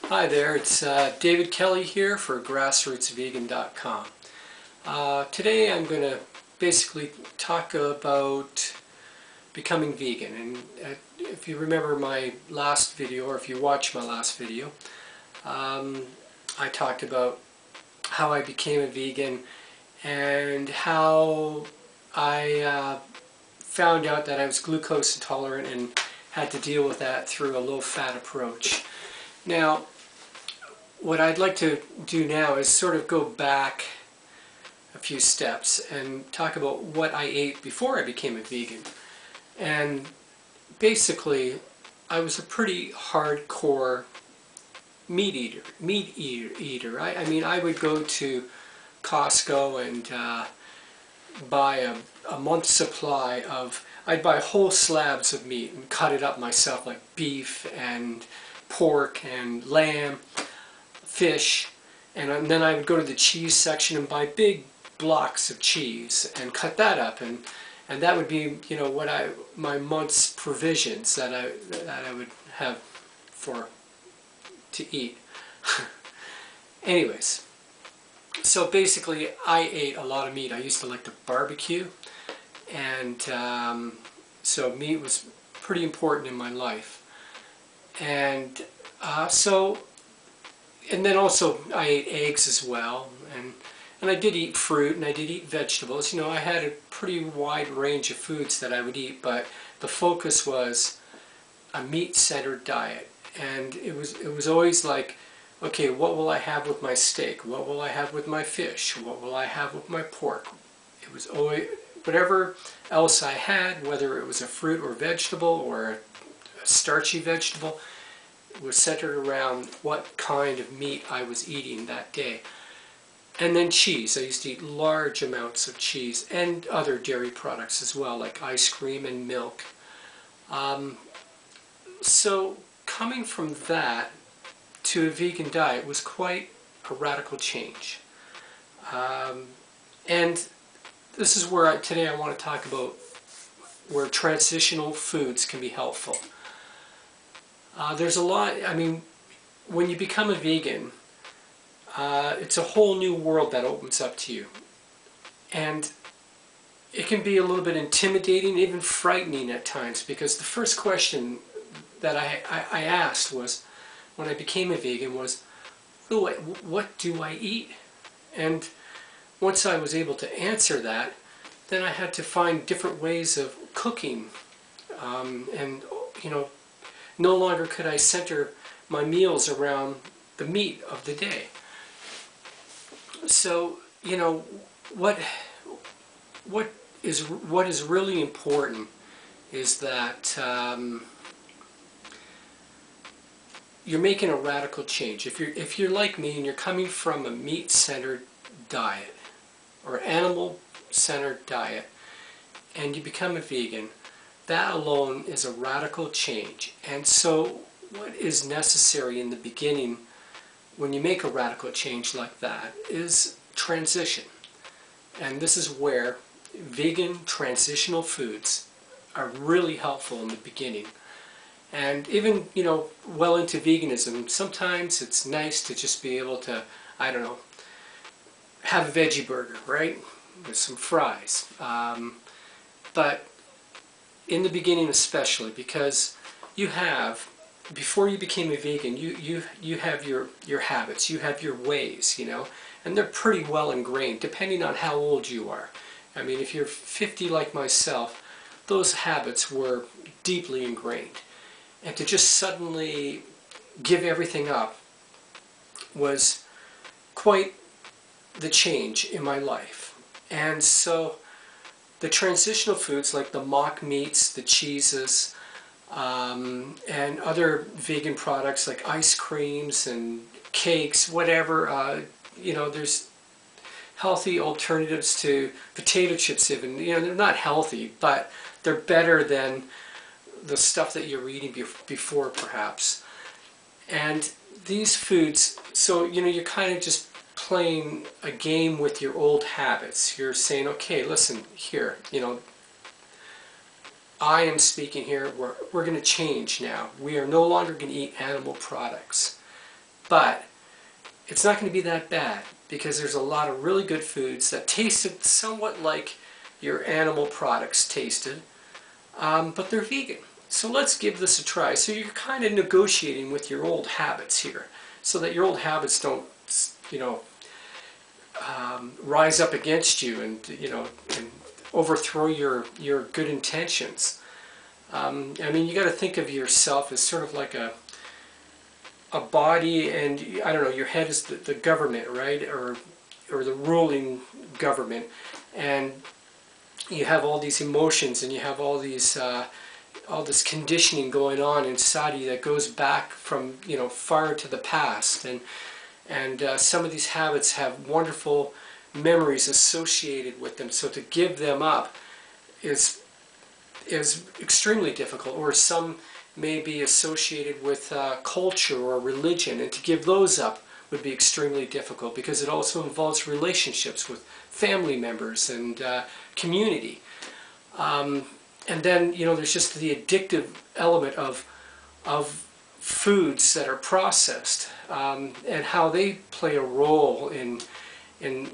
Hi there, it's David Kelly here for grassrootsvegan.com. Today I'm going to basically talk about becoming vegan. And if you remember my last video, or if you watched my last video, I talked about how I became a vegan and how I found out that I was glucose intolerant and had to deal with that through a low-fat approach. Now, what I'd like to do now is sort of go back a few steps and talk about what I ate before I became a vegan. And basically, I was a pretty hardcore meat eater. I mean, I would go to Costco and buy a month's supply of, I'd buy whole slabs of meat and cut it up myself, like beef and pork and lamb, fish, and then I would go to the cheese section and buy big blocks of cheese and cut that up, and that would be, you know, what my month's provisions that I would have to eat. Anyways, so basically I ate a lot of meat. I used to like to barbecue, and so meat was pretty important in my life. And and then also I ate eggs as well, and I did eat fruit, and I did eat vegetables. You know, I had a pretty wide range of foods that I would eat, but the focus was a meat-centered diet. And it was always like, okay, what will I have with my steak? What will I have with my fish? What will I have with my pork? It was always whatever else I had, whether it was a fruit or vegetable or a starchy vegetable, was centered around what kind of meat I was eating that day. And then cheese. I used to eat large amounts of cheese and other dairy products as well, like ice cream and milk. So coming from that to a vegan diet was quite a radical change. And this is where today I want to talk about where transitional foods can be helpful. There's a lot, I mean, when you become a vegan, it's a whole new world that opens up to you. And it can be a little bit intimidating, even frightening at times, because the first question that I asked was, when I became a vegan, was, what do I eat? And once I was able to answer that, then I had to find different ways of cooking, and, you know, no longer could I center my meals around the meat of the day. So, you know, what is really important is that you're making a radical change. If you're like me and you're coming from a meat-centered diet or animal-centered diet and you become a vegan, that alone is a radical change. And so what is necessary in the beginning when you make a radical change like that is transition. And this is where vegan transitional foods are really helpful in the beginning. And even, you know, well into veganism, sometimes it's nice to just be able to, I don't know, have a veggie burger, right? With some fries. But in the beginning especially, because you have, before you became a vegan, you have your habits, you have your ways, you know, and they're pretty well ingrained depending on how old you are. I mean, if you're 50 like myself, those habits were deeply ingrained. And to just suddenly give everything up was quite the change in my life. And so the transitional foods like the mock meats, the cheeses, and other vegan products like ice creams and cakes, whatever, you know, there's healthy alternatives to potato chips even. You know, they're not healthy, but they're better than the stuff that you're eating before, perhaps. And these foods, so, you know, you're kind of just playing a game with your old habits. You're saying, okay, listen, here, you know, I am speaking here, we're going to change now. We are no longer going to eat animal products. but it's not going to be that bad because there's a lot of really good foods that tasted somewhat like your animal products tasted, but they're vegan. So let's give this a try. So you're kind of negotiating with your old habits here, so that your old habits don't, you know, rise up against you and, you know, and overthrow your good intentions. I mean, you got to think of yourself as sort of like a body, and I don't know, your head is the government, right, or the ruling government, and you have all these emotions and you have all these all this conditioning going on inside of you that goes back from, you know, far to the past, and some of these habits have wonderful memories associated with them, so to give them up is extremely difficult. Or some may be associated with culture or religion, and to give those up would be extremely difficult because it also involves relationships with family members and community. And then, you know, there's just the addictive element of foods that are processed, and how they play a role in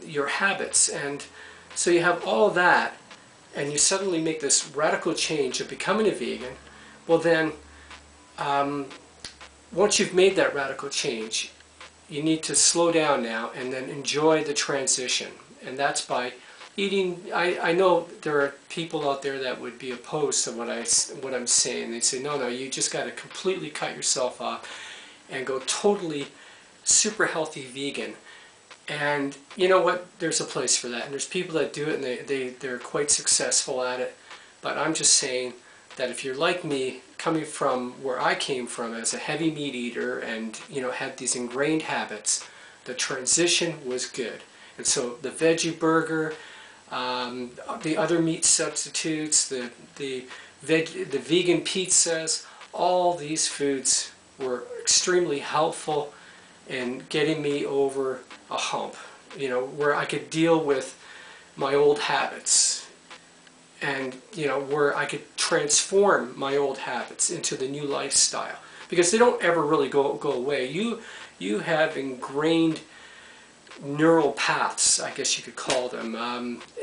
your habits. And so you have all that, and you suddenly make this radical change of becoming a vegan. Well then, once you've made that radical change, you need to slow down now and then enjoy the transition. And that's by eating. I know there are people out there that would be opposed to what I'm saying. They say, no, you just got to completely cut yourself off and go totally super healthy vegan. And you know what? There's a place for that, and there's people that do it, and they're quite successful at it. But I'm just saying that if you're like me, coming from where I came from as a heavy meat eater, and, you know, had these ingrained habits, the transition was good. And so the veggie burger, the other meat substitutes, the vegan pizzas, all these foods were extremely helpful in getting me over a hump, you know, where I could deal with my old habits, and, you know, where I could transform my old habits into the new lifestyle, because they don't ever really go away. You have ingrained neural paths, I guess you could call them,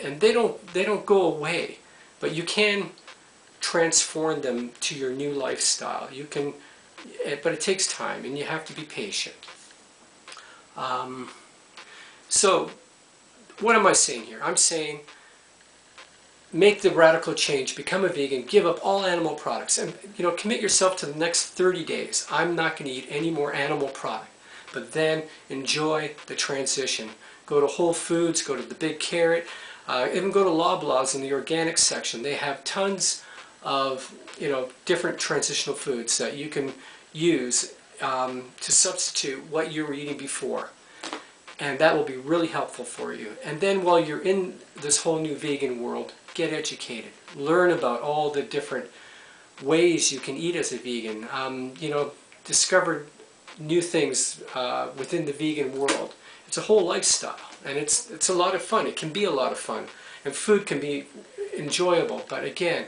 and they don't go away, but you can transform them to your new lifestyle. You can, but it takes time, and you have to be patient. So what am I saying here? I'm saying make the radical change, become a vegan, give up all animal products, and, you know, commit yourself to the next 30 days. I'm not going to eat any more animal product, but then enjoy the transition. Go to Whole Foods, go to the Big Carrot, even go to Loblaws in the organic section. They have tons of, you know, different transitional foods that you can use to substitute what you were eating before. And that will be really helpful for you. And then while you're in this whole new vegan world, get educated. Learn about all the different ways you can eat as a vegan. You know, discover new things within the vegan world. It's a whole lifestyle, and it's a lot of fun. It can be a lot of fun, and food can be enjoyable. But again,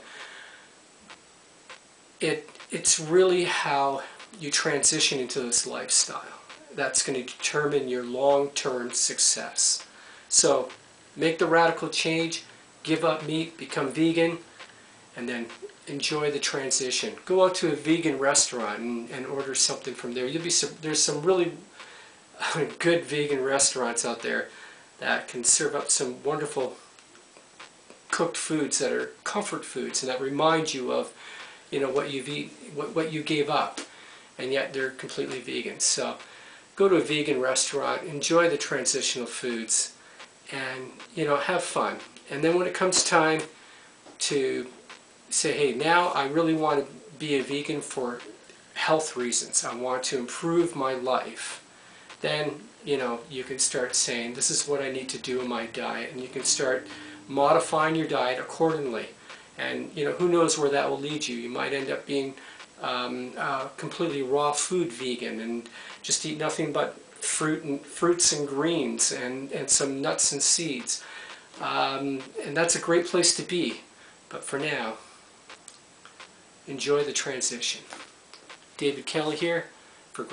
it's really how you transition into this lifestyle that's going to determine your long-term success. So make the radical change, give up meat, become vegan, and then enjoy the transition. Go out to a vegan restaurant and order something from there. There's some really good vegan restaurants out there that can serve up some wonderful cooked foods that are comfort foods and that remind you of, you know, what you've what you gave up, and yet they're completely vegan. So go to a vegan restaurant, enjoy the transitional foods, and, you know, have fun. And then when it comes time to say, hey, now I really want to be a vegan for health reasons, I want to improve my life, then, you know, you can start saying, this is what I need to do in my diet, and you can start modifying your diet accordingly. And, you know, who knows where that will lead you. You might end up being completely raw food vegan and just eat nothing but fruits and greens and some nuts and seeds. And that's a great place to be. But for now, enjoy the transition. David Kelly here for